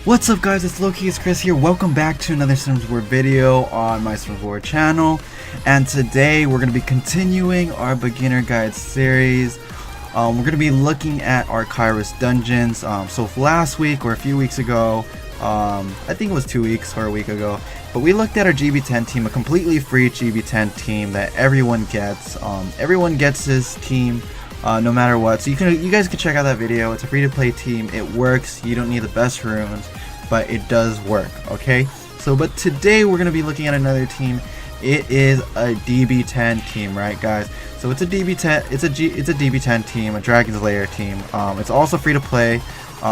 What's up guys, it's Loki, it's Chris here. Welcome back to another Sims War video on my Sims War channel. And today we're going to be continuing our beginner guide series. We're going to be looking at our Kairos dungeons. So last week or a few weeks ago, I think it was 2 weeks or a week ago, but we looked at our GB10 team, a completely free GB10 team that everyone gets. Everyone gets this team. No matter what, so you guys can check out that video. It's a free-to-play team. It works. You don't need the best runes, but it does work. Okay. So, but today we're gonna be looking at another team. It is a DB10 team, right, guys? So it's a DB10. It's a DB10 team, a Dragon's Lair team. It's also free-to-play.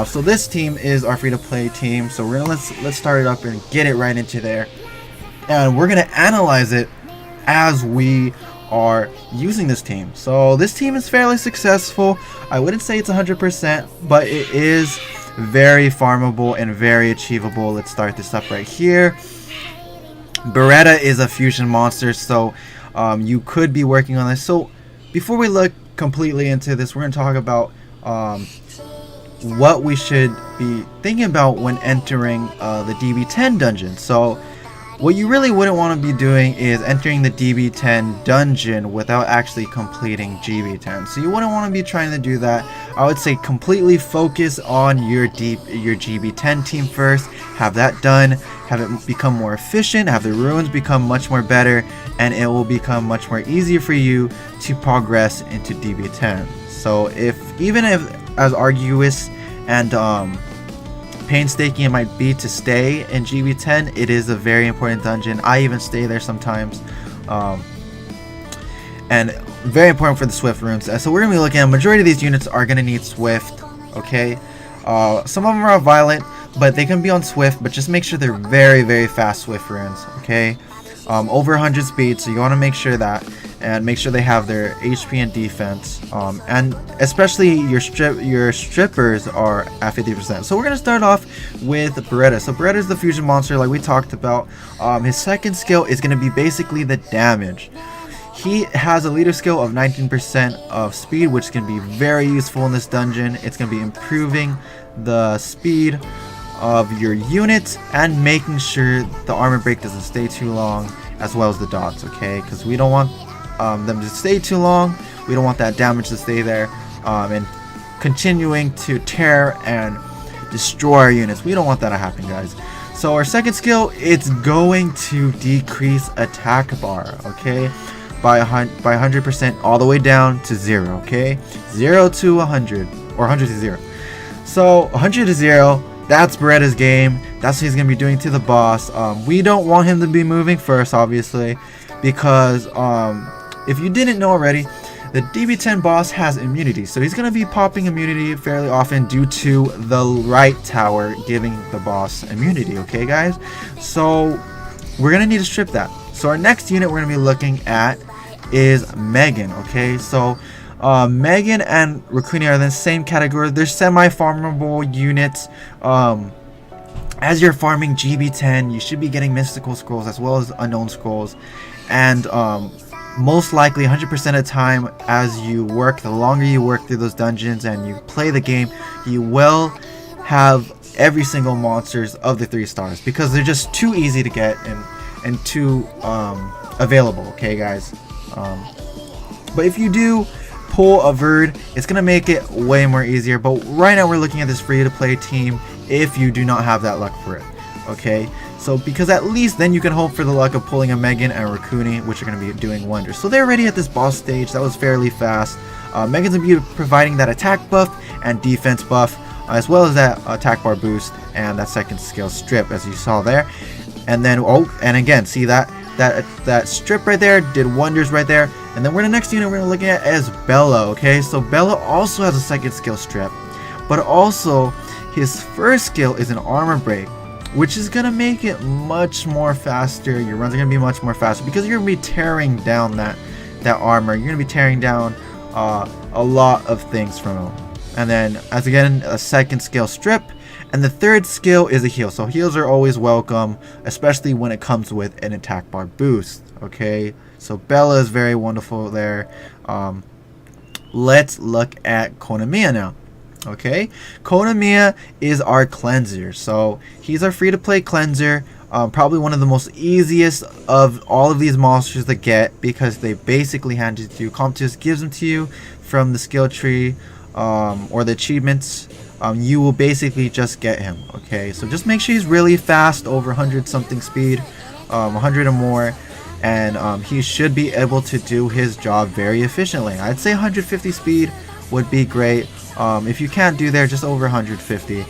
So this team is our free-to-play team. So we're gonna let's start it up and get it right into there, and we're gonna analyze it as we are using this team. So this team is fairly successful. I wouldn't say it's 100%, but it is very farmable and very achievable. Let's start this up right here. Beretta is a fusion monster, so you could be working on this. So before we look completely into this, we're going to talk about what we should be thinking about when entering the DB10 dungeon. So what you really wouldn't want to be doing is entering the DB10 dungeon without actually completing GB10. So you wouldn't want to be trying to do that. I would say completely focus on your GB10 team first. Have that done. Have it become more efficient. Have the runes become much more better, and it will become much more easier for you to progress into DB10. So even if as arduous and painstaking it might be to stay in GB10, it is a very important dungeon. I even stay there sometimes, and very important for the Swift runes. So we're gonna be looking at majority of these units are gonna need Swift. Okay, some of them are violent, but they can be on Swift. But just make sure they're very fast Swift runes. Okay, over 100 speed. So you want to make sure that, and make sure they have their HP and defense, and especially your strippers are at 50%. So we're gonna start off with Beretta. So Beretta is the fusion monster, like we talked about. His second skill is gonna be basically the damage. He has a leader skill of 19% of speed, which is gonna be very useful in this dungeon. It's gonna be improving the speed of your units and making sure the armor break doesn't stay too long, as well as the dots. Okay, because we don't want them to stay too long. We don't want that damage to stay there, and continuing to tear and destroy our units. We don't want that to happen, guys. So our second skill, it's going to decrease attack bar, okay, by 100% all the way down to 0. Okay, 0 to 100 or 100 to 0. So 100 to 0. That's Beretta's game. That's what he's gonna be doing to the boss. We don't want him to be moving first, obviously, because if you didn't know already, the DB10 boss has immunity, so he's going to be popping immunity fairly often due to the right tower giving the boss immunity. Okay, guys? So we're going to need to strip that. So our next unit we're going to be looking at is Megan. Okay, so Megan and Rakuni are in the same category. They're semi-farmable units. As you're farming GB10, you should be getting mystical scrolls as well as unknown scrolls, and most likely 100% of the time as you work, the longer you work through those dungeons and you play the game, you will have every single monsters of the 3 stars, because they're just too easy to get and too available. Okay, guys, but if you do pull a Verd, it's gonna make it way more easier. But right now we're looking at this free-to-play team if you do not have that luck for it. Okay, so because at least then you can hope for the luck of pulling a Megan and Rakuni, which are going to be doing wonders. So they're already at this boss stage. That was fairly fast. Megan's going to be providing that attack buff and defense buff, as well as that attack bar boost and that second skill strip, as you saw there. And then and again, see that strip right there did wonders right there. And then the next unit we're going to look at is Bella. Okay, so Bella also has a second skill strip, but also his first skill is an armor break, which is going to make it much more faster. Your runs are going to be much more faster because you're going to be tearing down that armor. You're going to be tearing down a lot of things from him. And then, as again, a second skill strip. And the third skill is a heal. So heals are always welcome, especially when it comes with an attack bar boost. Okay, so Bella is very wonderful there. Let's look at Konamiya now. Okay, Konamiya is our cleanser, so he's our free-to-play cleanser. Probably one of the most easiest of all of these monsters to get because they basically hand it to you. Comptus gives them to you from the skill tree or the achievements. You will basically just get him. Okay, so just make sure he's really fast, over 100 something speed, 100 or more, and he should be able to do his job very efficiently. I'd say 150 speed would be great. If you can't do there, just over 150.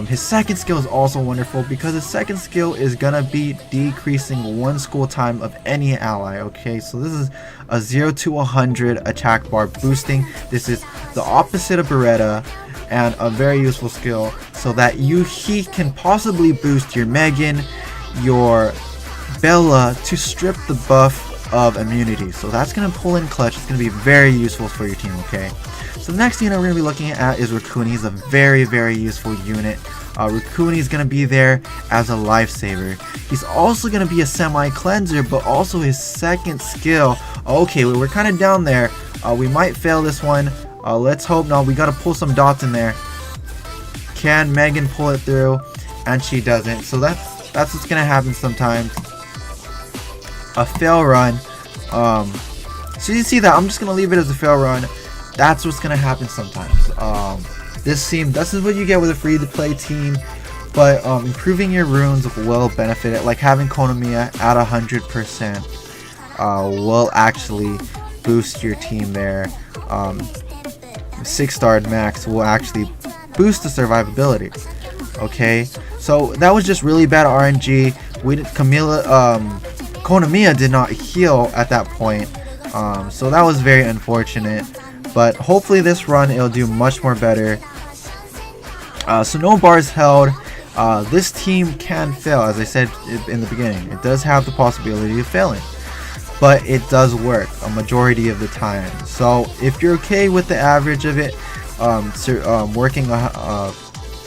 His second skill is also wonderful because his second skill is gonna be decreasing 1 school time of any ally. Okay, so this is a 0 to 100 attack bar boosting. This is the opposite of Beretta and a very useful skill so that he can possibly boost your Megan, your Bella to strip the buff of immunity. So that's gonna pull in clutch. It's gonna be very useful for your team. Okay. So the next unit we're going to be looking at is Rukuni. He's a very, very useful unit. Rukuni is going to be there as a lifesaver. He's also going to be a semi-cleanser, but also his second skill. Okay, we're kind of down there. We might fail this one. Let's hope not. We got to pull some dots in there. Can Megan pull it through? And she doesn't. So that's what's going to happen sometimes. A fail run. So you see that. I'm just going to leave it as a fail run. That's what's gonna happen sometimes. This is what you get with a free-to-play team, but improving your runes will benefit it. Like having Konamiya at 100% will actually boost your team there. 6-star max will actually boost the survivability. Okay, so that was just really bad RNG. Konamiya did not heal at that point, so that was very unfortunate. But hopefully this run it'll do much more better. So no bars held. This team can fail, as I said in the beginning. It does have the possibility of failing, but it does work a majority of the time. So if you're okay with the average of it working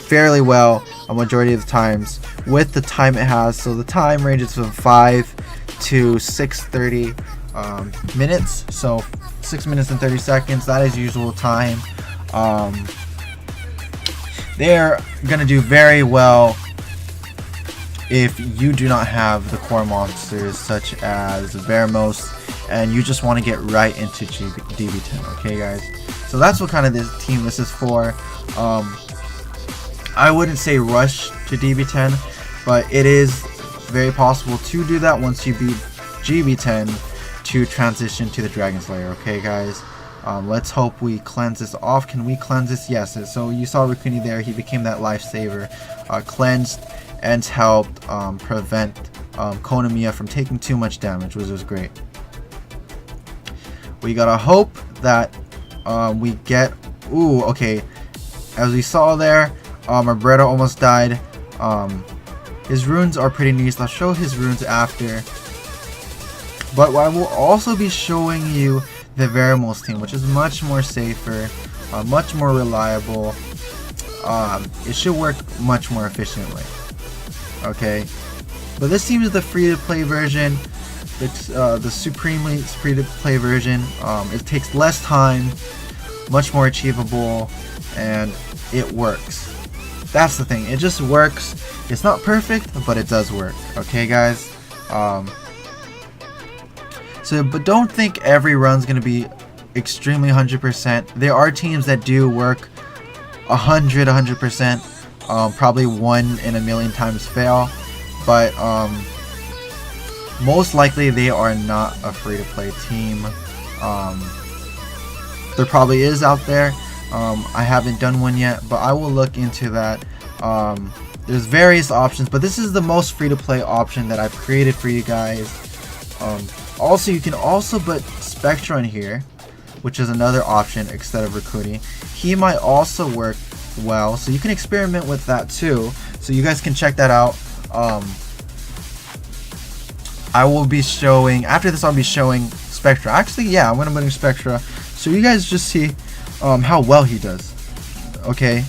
fairly well a majority of the times with the time it has, so the time ranges from 5 to 6:30 minutes, so 6 minutes and 30 seconds, that is usual time. They're gonna do very well if you do not have the core monsters such as Veramos and you just want to get right into DB10. Okay guys, so that's what kind of this is for. I wouldn't say rush to DB10, but it is very possible to do that once you beat GB10 to transition to the Dragon Slayer. Okay guys, let's hope we cleanse this off. Can we cleanse this? Yes. So you saw Rukuni there, he became that lifesaver, cleansed and helped prevent Konamiya from taking too much damage, which was great. We gotta hope that we get, okay, as we saw there, our Beretta almost died. His runes are pretty nice. I'll show his runes after. But I will also be showing you the Veramos team, which is much more safer, much more reliable. It should work much more efficiently. Okay, but this team is the free-to-play version. It's the supremely free-to-play version. It takes less time, much more achievable, and it works. That's the thing. It just works. It's not perfect, but it does work. Okay, guys. But don't think every run's gonna be extremely 100%. There are teams that do work 100%. Probably 1 in a million times fail, but most likely they are not a free-to-play team. There probably is out there. I haven't done one yet, but I will look into that. There's various options, but this is the most free-to-play option that I've created for you guys. Also, you can also put Spectra in here, which is another option instead of Rukuni. He might also work well, so you can experiment with that too. So you guys can check that out. I will be showing, after this I'll be showing Spectra. Actually, yeah, I'm gonna put Spectra, so you guys just see how well he does. Okay,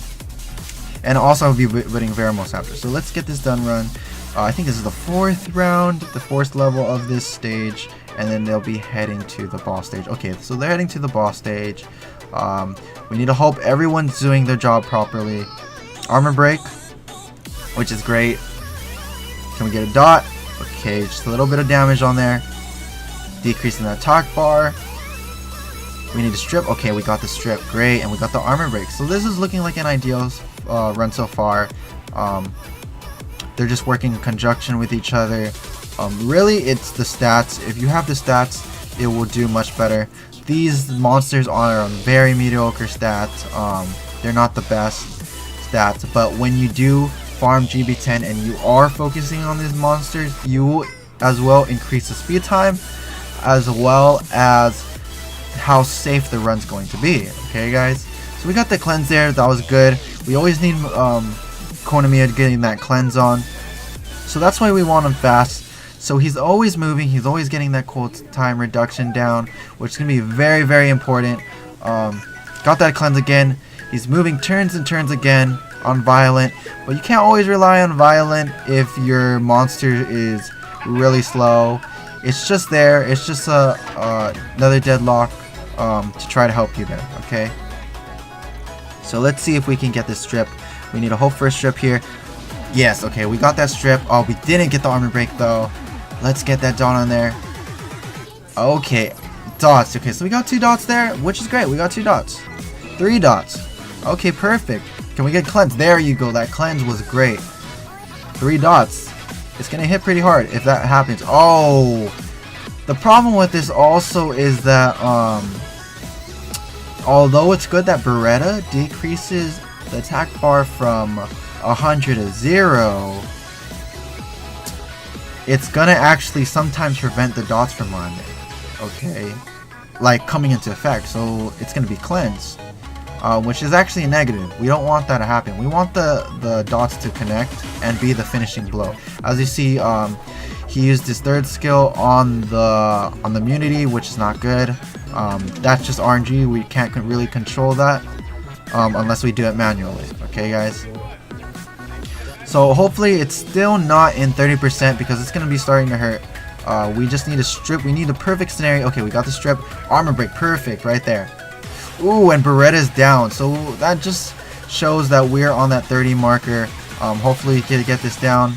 and also I'll be putting Veramos after. So let's get this done run. I think this is the 4th round, the 4th level of this stage, and then they'll be heading to the boss stage. Okay, so they're heading to the boss stage. We need to hope everyone's doing their job properly. Armor break, which is great. Can we get a dot? Okay, just a little bit of damage on there. Decreasing the attack bar. We need a strip. Okay, we got the strip. Great, and we got the armor break. So this is looking like an ideal run so far. They're just working in conjunction with each other. Really, it's the stats. If you have the stats, it will do much better. These monsters are on very mediocre stats. They're not the best stats, but when you do farm GB10 and you are focusing on these monsters, you will as well increase the speed time, as well as how safe the run's going to be. Okay, guys. So we got the cleanse there. That was good. We always need Konamiya getting that cleanse on. So that's why we want him fast. So he's always moving. He's always getting that cool time reduction down, which is going to be very, very important. Got that cleanse again. He's moving turns and turns again on Violent. But you can't always rely on Violent if your monster is really slow. It's just there. It's just another deadlock to try to help you there. Okay. So let's see if we can get this strip. We need to hope for a strip here. Yes, okay, we got that strip. Oh, we didn't get the armor break though. Let's get that dot on there. Okay, dots. Okay, so we got 2 dots there, which is great. We got 2 dots. 3 dots. Okay, perfect. Can we get cleanse? There you go. That cleanse was great. 3 dots. It's gonna hit pretty hard if that happens. Oh, the problem with this also is that although it's good that Beretta decreases the attack bar from 100 to 0, it's gonna actually sometimes prevent the dots from landing. Okay, like coming into effect. So it's gonna be cleansed, which is actually a negative. We don't want that to happen. We want the dots to connect and be the finishing blow. As you see, he used his 3rd skill on the immunity, which is not good. That's just RNG. We can't really control that unless we do it manually. Okay, guys. So hopefully it's still not in 30% because it's going to be starting to hurt. We just need a strip. We need a perfect scenario. Okay, we got the strip. Armor break. Perfect right there. Ooh, and Beretta's down. So that just shows that we're on that 30 marker. Hopefully we can get this down.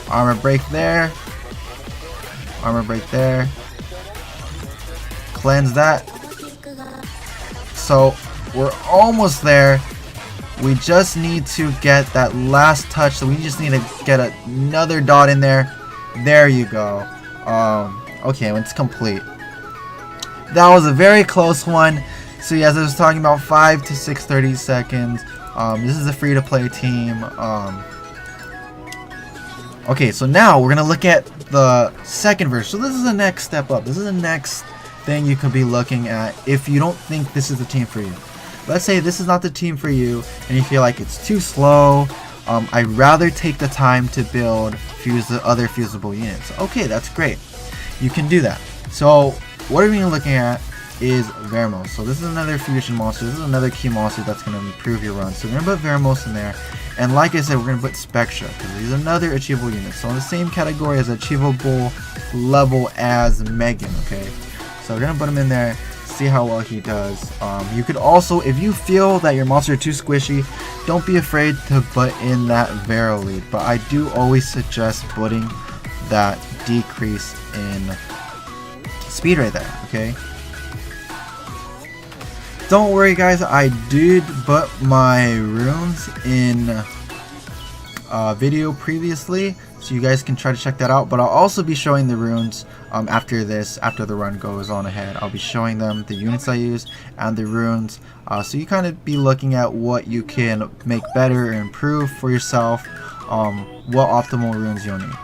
Armor break there. Armor break there. Cleanse that. So we're almost there. We just need to get that last touch. So we just need to get another dot in there. There you go. Okay, it's complete. That was a very close one. So as I was talking about, 5 to 6:30 seconds. This is a free-to-play team. Okay, so now we're gonna look at the second verse. So this is the next step up. This is the next thing you could be looking at if you don't think this is the team for you. Let's say this is not the team for you and you feel like it's too slow. I'd rather take the time to build the other fusible units. Okay, that's great. You can do that. So what are we looking at is Veramos. So this is another fusion monster. This is another key monster that's going to improve your run. So we're going to put Veramos in there. And like I said, we're going to put Spectra because he's another achievable unit. So in the same category as achievable level as Megan, okay? So we're going to put him in there, see how well he does. You could also, if you feel that your monster is too squishy, don't be afraid to put in that Vero lead. But I do always suggest putting that decrease in speed right there, okay? Don't worry guys, I did put my runes in video previously, so you guys can try to check that out. But I'll also be showing the runes after the run goes on ahead. I'll be showing them the units I use and the runes, so you kind of be looking at what you can make better and improve for yourself, what optimal runes you'll need.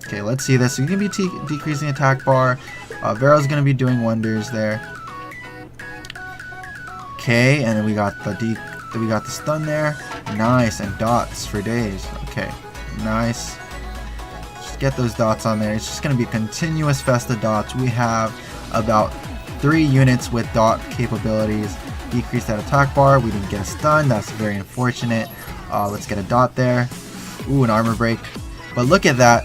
Okay, let's see this. So you can be decreasing attack bar. Vero's going to be doing wonders there. Okay, and then we got the stun there. Nice, and dots for days. Okay, nice. Just get those dots on there. It's just going to be a continuous fest of dots. We have about 3 units with dot capabilities. Decrease that attack bar. We didn't get a stun. That's very unfortunate. Let's get a dot there. Ooh, an armor break. But look at that.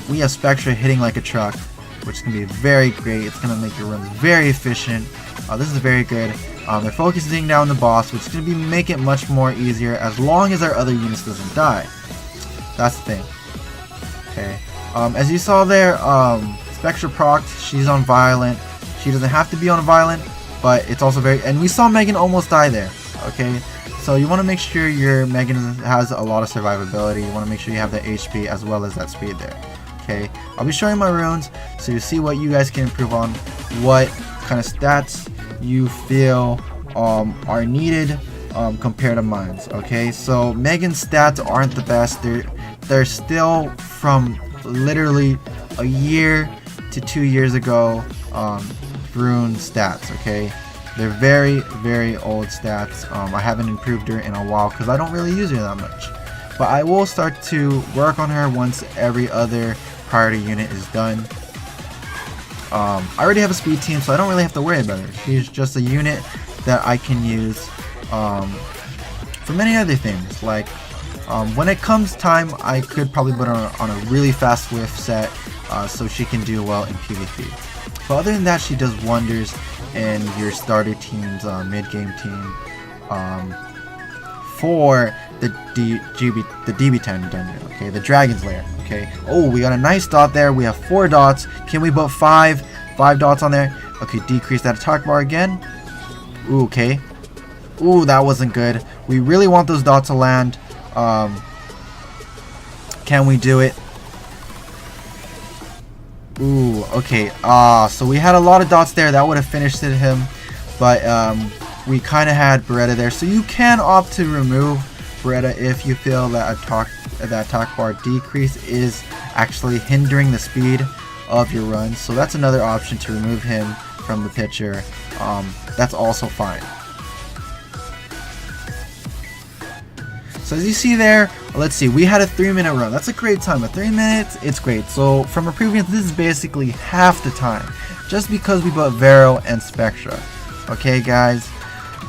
We have Spectra hitting like a truck, which is going to be very great. It's going to make your runs very efficient. This is very good. They're focusing down the boss, which is going to make it much more easier as long as our other units doesn't die. That's the thing. Okay. As you saw there, Spectra proc, she's on Violent. She doesn't have to be on Violent, but it's also very... And we saw Megan almost die there. Okay. So you want to make sure your Megan has a lot of survivability. You want to make sure you have the HP as well as that speed there. Okay. I'll be showing my runes so you see what you guys can improve on. What kind of stats you feel are needed compared to mine's. Okay. So Megan's stats aren't the best. They're still from literally a year to 2 years ago rune stats. Okay. They're very, very old stats. I haven't improved her in a while because I don't really use her that much. But I will start to work on her once every other priority unit is done. I already have a speed team, so I don't really have to worry about her. She's just a unit that I can use for many other things. Like when it comes time, I could probably put her on a really fast Swift set so she can do well in PvP. But other than that, she does wonders in your starter team's mid-game team for the DB10 dungeon, okay, the Dragon's Lair, okay. Oh, we got a nice dot there. We have 4 dots. Can we put 5 dots on there? Okay, decrease that attack bar again. Ooh, okay. Ooh, that wasn't good. We really want those dots to land. Can we do it? Ooh, okay. So we had a lot of dots there. That would have finished him, but we kind of had Beretta there. So you can opt to remove Beretta if you feel that attack bar decrease is actually hindering the speed of your run. So that's another option, to remove him from the picture. That's also fine. So as you see there, let's see, we had a 3-minute run. That's a great time. At 3 minutes, it's great. So from a previous, this is basically half the time, just because we put Vero and Spectra. Okay, guys.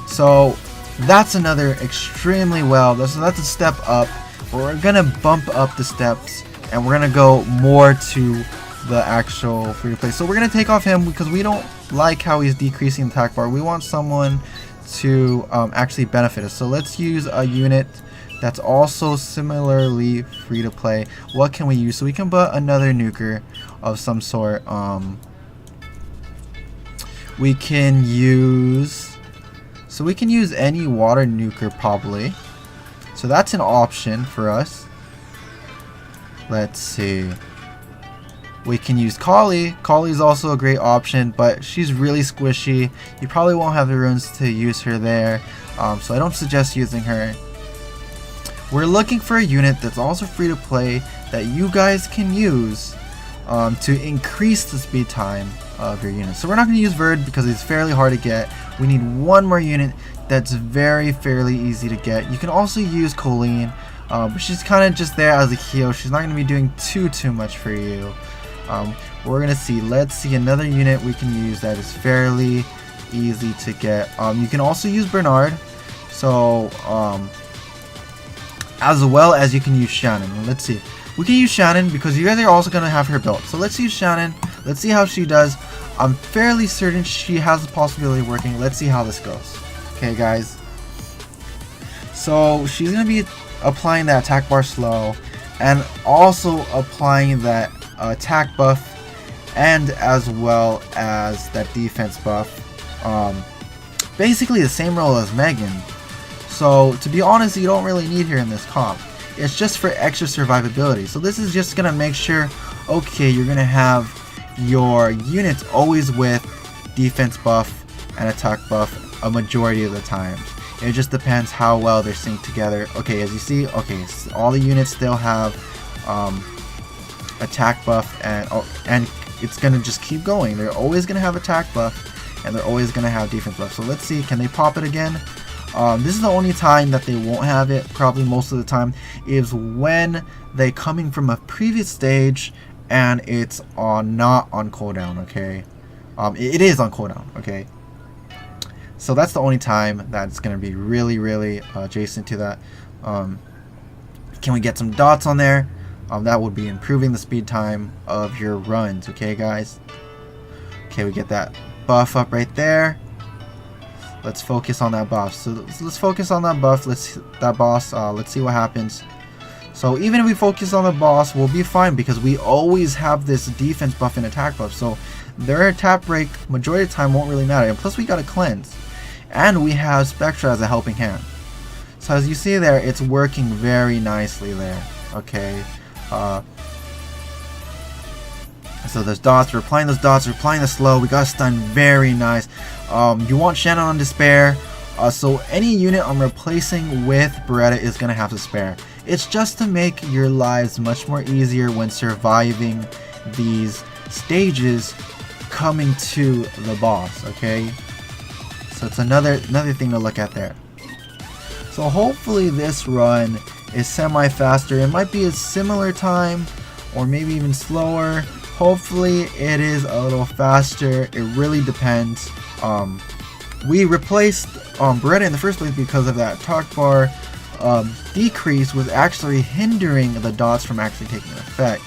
So that's another extremely well. That's a step up. We're gonna bump up the steps, and we're gonna go more to the actual free to play. So we're gonna take off him because we don't like how he's decreasing the attack bar. We want someone to actually benefit us. So let's use a unit that's also similarly free to play. What can we use? So we can put another nuker of some sort. We can use any water nuker probably. So that's an option for us. Let's see. We can use Kali. Kali is also a great option, but she's really squishy. You probably won't have the runes to use her there, so I don't suggest using her. We're looking for a unit that's also free to play that you guys can use to increase the speed time of your unit. So we're not going to use Verd because it's fairly hard to get. We need one more unit that's fairly easy to get. You can also use Colleen, but she's kind of just there as a heal. She's not going to be doing too much for you. We're going to see. Let's see another unit we can use that is fairly easy to get. You can also use Bernard. So as well as you can use Shannon. Let's see. We can use Shannon because you guys are also going to have her built. So let's use Shannon. Let's see how she does. I'm fairly certain she has the possibility of working. Let's see how this goes. Okay, guys. So she's going to be applying that attack bar slow and also applying that attack buff and as well as that defense buff. Basically the same role as Megan. So to be honest, you don't really need her in this comp. It's just for extra survivability. So this is just gonna make sure, okay, you're gonna have your units always with defense buff and attack buff a majority of the time. It just depends how well they're synced together. Okay, as you see, okay, so all the units still have attack buff, and it's gonna just keep going. They're always gonna have attack buff, and they're always gonna have defense buff. So let's see, can they pop it again? This is the only time that they won't have it, probably most of the time, is when they coming from a previous stage and it's not on cooldown, okay? It is on cooldown, okay? So that's the only time that's going to be really adjacent to that. Can we get some dots on there? That would be improving the speed time of your runs, okay guys? Okay, we get that buff up right there. let's focus on that buff. So let's focus on that buff. That boss. Let's see what happens. So even if we focus on the boss, we'll be fine because we always have this defense buff and attack buff. So their attack break majority of the time won't really matter. And plus we got a cleanse. And we have Spectra as a helping hand. So as you see there, it's working very nicely there. Okay. So there's dots. We're applying those dots. We're applying the slow. We got a stun. Very nice. You want Shannon on Despair. So any unit I'm replacing with Beretta is going to have to spare. It's just to make your lives much more easier when surviving these stages coming to the boss, okay? So it's another thing to look at there. So hopefully this run is semi-faster. It might be a similar time or maybe even slower. Hopefully it is a little faster. It really depends. We replaced Beretta in the first place because of that talk bar decrease was actually hindering the dots from actually taking effect.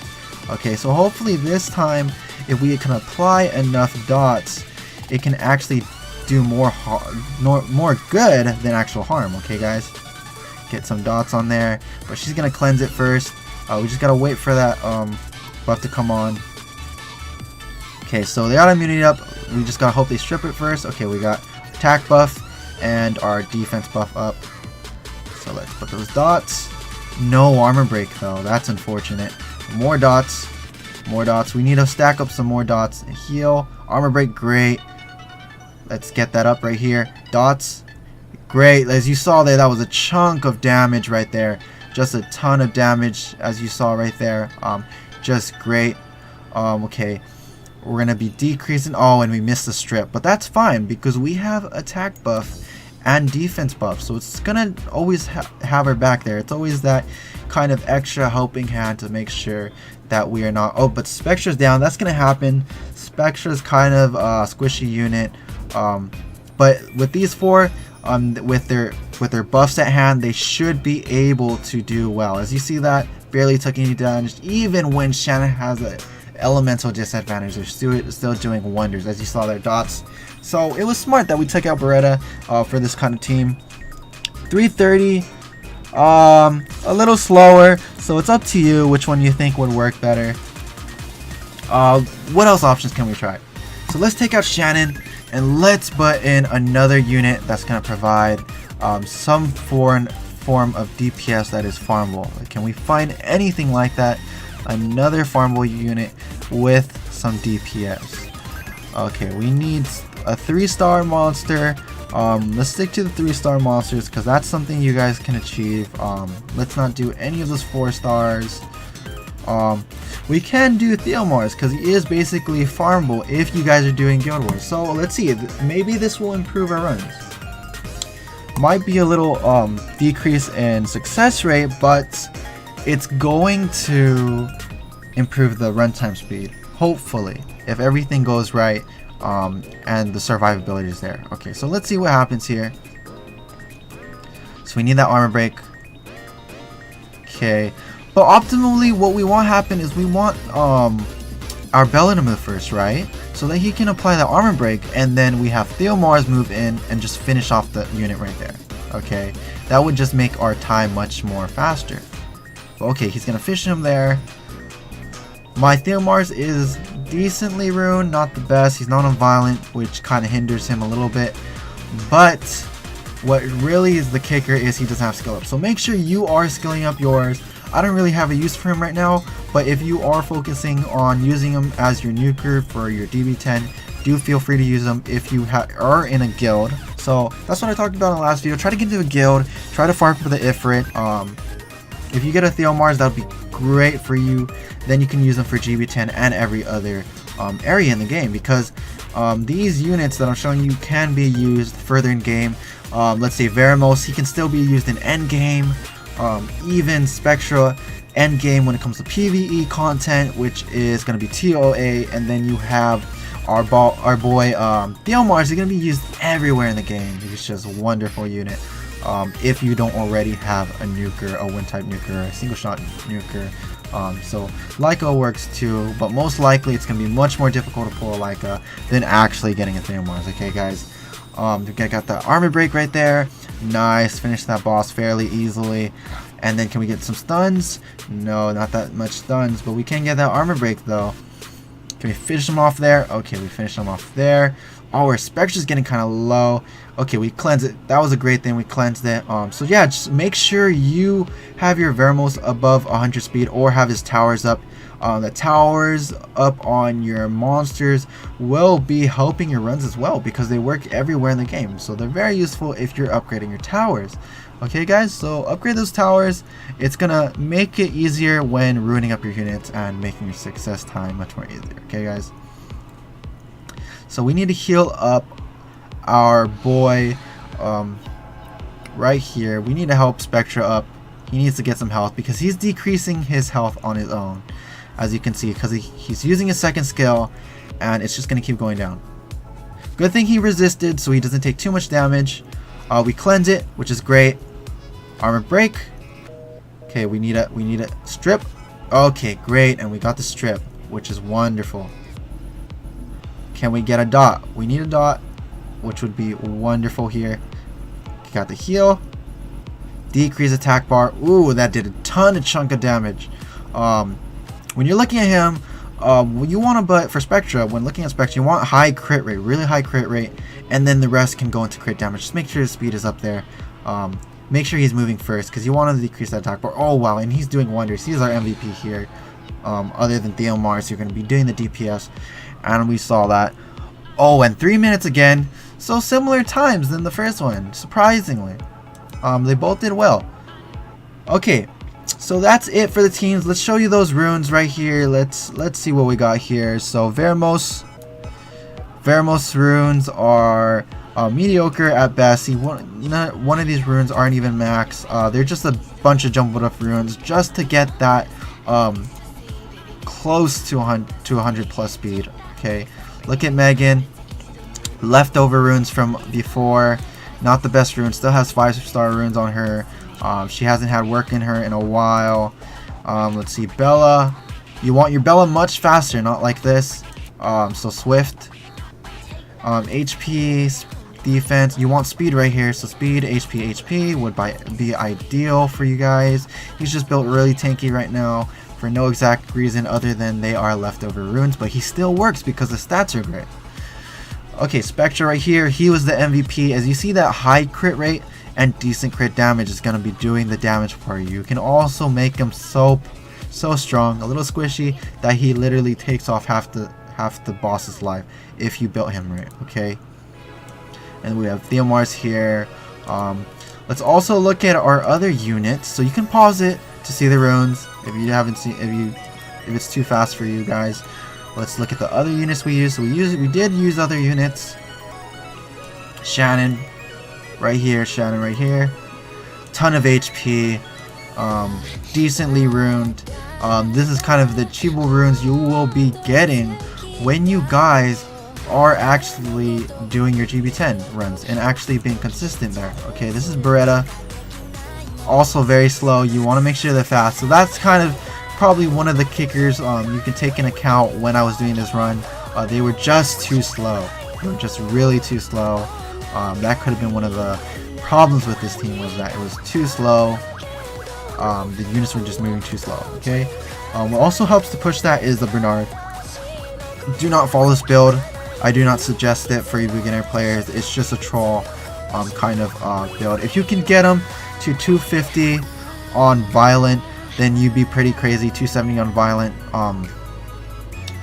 Okay, so hopefully this time, if we can apply enough dots, it can actually do more good than actual harm. Okay, guys, get some dots on there, but she's gonna cleanse it first. We just gotta wait for that buff to come on. Okay, so they got immunity up. We just gotta hope they strip it first. Okay, we got attack buff and our defense buff up. So let's put those dots. No armor break though. That's unfortunate. More dots. More dots. We need to stack up some more dots. Heal. Armor break. Great. Let's get that up right here. Dots. Great. As you saw there, that was a chunk of damage right there. Just a ton of damage as you saw right there. Just great. Okay. We're going to be decreasing. Oh, and we missed the strip. But that's fine because we have attack buff and defense buff, so it's gonna always have her back there. It's always that kind of extra helping hand to make sure that we are not. Oh, but Spectra's down. That's gonna happen. Spectra's kind of a squishy unit, but with these four, with their buffs at hand, they should be able to do well. As you see, that barely took any damage, even when Shannon has a elemental disadvantage. They're still doing wonders, as you saw their dots. So it was smart that we took out Beretta for this kind of team. 330, a little slower, so it's up to you which one you think would work better. What else options can we try? So let's take out Shannon and let's put in another unit that's going to provide some form of DPS that is farmable. Can we find anything like that? Another farmable unit with some DPS. Okay, we need a 3-star monster. Let's stick to the 3-star monsters because that's something you guys can achieve. Let's not do any of those 4 stars. We can do Theomars because he is basically farmable if you guys are doing Guild Wars. So let's see, maybe this will improve our runs. Might be a little decrease in success rate, but it's going to improve the runtime speed, hopefully, if everything goes right, and the survivability is there. Okay, so let's see what happens here. So we need that armor break. Okay, but optimally what we want to happen is we want our Bella to move first, right? So that he can apply the armor break, and then we have Theomars move in and just finish off the unit right there. Okay, that would just make our time much more faster. But okay, he's gonna fish him there. My Theomars is decently ruined, not the best. He's non-violent, which kind of hinders him a little bit. But what really is the kicker is he doesn't have skill up. So make sure you are skilling up yours. I don't really have a use for him right now, but if you are focusing on using him as your nuker for your DB10, do feel free to use him if you are in a guild. So that's what I talked about in the last video. Try to get into a guild, try to farm for the Ifrit. If you get a Theomars, that would be great for you. Then you can use them for GB10 and every other area in the game, because these units that I'm showing you can be used further in game. Let's say Veramos, he can still be used in end game. Even Spectra end game when it comes to PvE content, which is going to be TOA, and then you have our boy Theomars. He's going to be used everywhere in the game. He's just a wonderful unit. If you don't already have a nuker, a wind-type nuker, a single-shot nuker. So Leica works too, but most likely it's going to be much more difficult to pull a Leica than actually getting a Theomars, okay guys? We got the armor break right there. Nice, finish that boss fairly easily. And then can we get some stuns? No, not that much stuns, but we can get that armor break though. Can we finish them off there? Okay, we finished them off there. Oh, our Spectre's getting kind of low. Okay, we cleansed it. That was a great thing. We cleansed it. So yeah, just make sure you have your Vermos above 100 speed or have his towers up. The towers up on your monsters will be helping your runs as well because they work everywhere in the game. So they're very useful if you're upgrading your towers. Okay guys, so upgrade those towers. It's gonna make it easier when ruining up your units and making your success time much more easier. Okay guys, so we need to heal up our boy right here. We need to help Spectre up. He needs to get some health because he's decreasing his health on his own, as you can see, because he's using his second skill and it's just gonna keep going down. Good thing he resisted so he doesn't take too much damage. We cleanse it, which is great. Armor break. Okay, we need a strip. Okay, great, and we got the strip, which is wonderful. Can we get a dot? We need a dot, which would be wonderful here. Got the heal. Decrease attack bar. Ooh, that did a ton of chunk of damage. When you're looking at him, you want to, but for Spectra, when looking at Spectra, you want high crit rate, really high crit rate, and then the rest can go into crit damage. Just make sure his speed is up there. Make sure he's moving first because you want to decrease that attack bar. Oh wow, and he's doing wonders. He's our MVP here. Other than Theomars, you're going to be doing the DPS, and we saw that. Oh, and 3 minutes again. So similar times than the first one, surprisingly. They both did well. Okay, so that's it for the teams. Let's show you those runes right here. Let's see what we got here. So Vermos runes are mediocre at best. See, one of these runes aren't even max. They're just a bunch of jumbled up runes just to get that close to 100 plus speed. Okay, look at Megan. Leftover runes from before, not the best runes. Still has 5-star runes on her. She hasn't had work in her in a while. Let's see, Bella. You want your Bella much faster, not like this. So Swift, HP, defense. You want speed right here. So speed, HP would be ideal for you guys. He's just built really tanky right now for no exact reason other than they are leftover runes, but he still works because the stats are great. Okay, Spectre right here, he was the MVP. As you see, that high crit rate and decent crit damage is going to be doing the damage for you. You can also make him so strong, a little squishy, that he literally takes off half the boss's life if you built him right. Okay, and we have Theomars here. Let's also look at our other units. So you can pause it to see the runes if you haven't seen, if it's too fast for you guys. Let's look at the other units we used. So we did use other units. Shannon right here, Shannon right here. Ton of HP. Decently runed. This is kind of the Chibu runes you will be getting when you guys are actually doing your GB10 runs and actually being consistent there. Okay, this is Beretta. Also very slow. You want to make sure they're fast. So that's kind of probably one of the kickers you can take into account when I was doing this run. They were just too slow. They were just really too slow. That could have been one of the problems with this team, was that it was too slow. The units were just moving too slow. Okay. What also helps to push that is the Bernard. Do not follow this build. I do not suggest it for you beginner players. It's just a troll kind of build. If you can get him to 250 on Violent, then you'd be pretty crazy. 270 on Violent.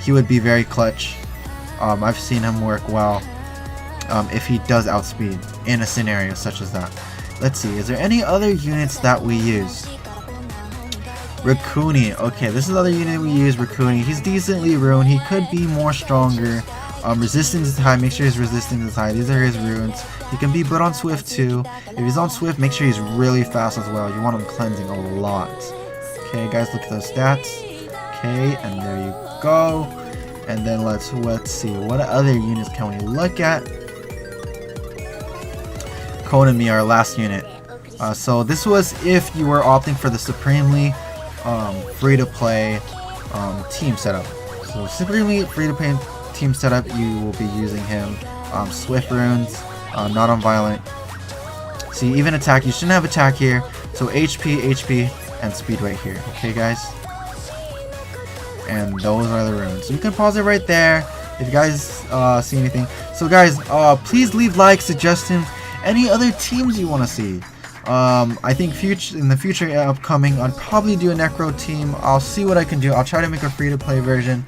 He would be very clutch. I've seen him work well if he does outspeed in a scenario such as that. Let's see, is there any other units that we use? Rakuni. Okay, this is the other unit we use, Rakuni. He's decently ruined. He could be more stronger. Resistance is high. Make sure his resistance is high. These are his runes. He can be put on Swift too. If he's on Swift, make sure he's really fast as well. You want him cleansing a lot. Okay, guys, look at those stats. Okay, and there you go. And then let's see, what other units can we look at? Konami, our last unit. So this was if you were opting for the supremely free-to-play team setup. So supremely free-to-play team setup, you will be using him. Swift runes, not on violent. See, even attack, you shouldn't have attack here. So HP, HP, and speed right here. Okay, guys? And those are the runes. So you can pause it right there if you guys see anything. So guys, please leave likes, suggestions, any other teams you want to see. I think in the future upcoming, I'd probably do a Necro team. I'll see what I can do. I'll try to make a free-to-play version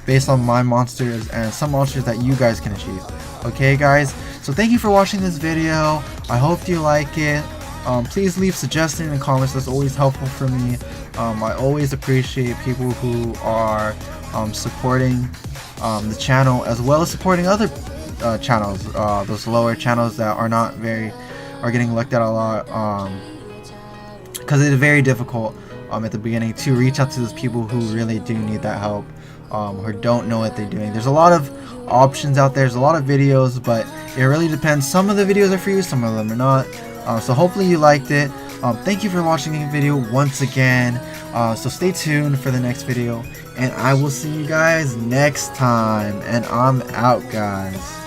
based on my monsters and some monsters that you guys can achieve. Okay, guys? So thank you for watching this video. I hope you like it. Please leave suggestions and comments. That's always helpful for me. I always appreciate people who are supporting the channel, as well as supporting other channels, those lower channels that are getting looked at a lot, because it's very difficult at the beginning to reach out to those people who really do need that help, or don't know what they're doing. There's a lot of options out there, there's a lot of videos, but it really depends. Some of the videos are for you, some of them are not. So hopefully you liked it. Thank you for watching the video once again. So stay tuned for the next video, and I will see you guys next time. And I'm out, guys.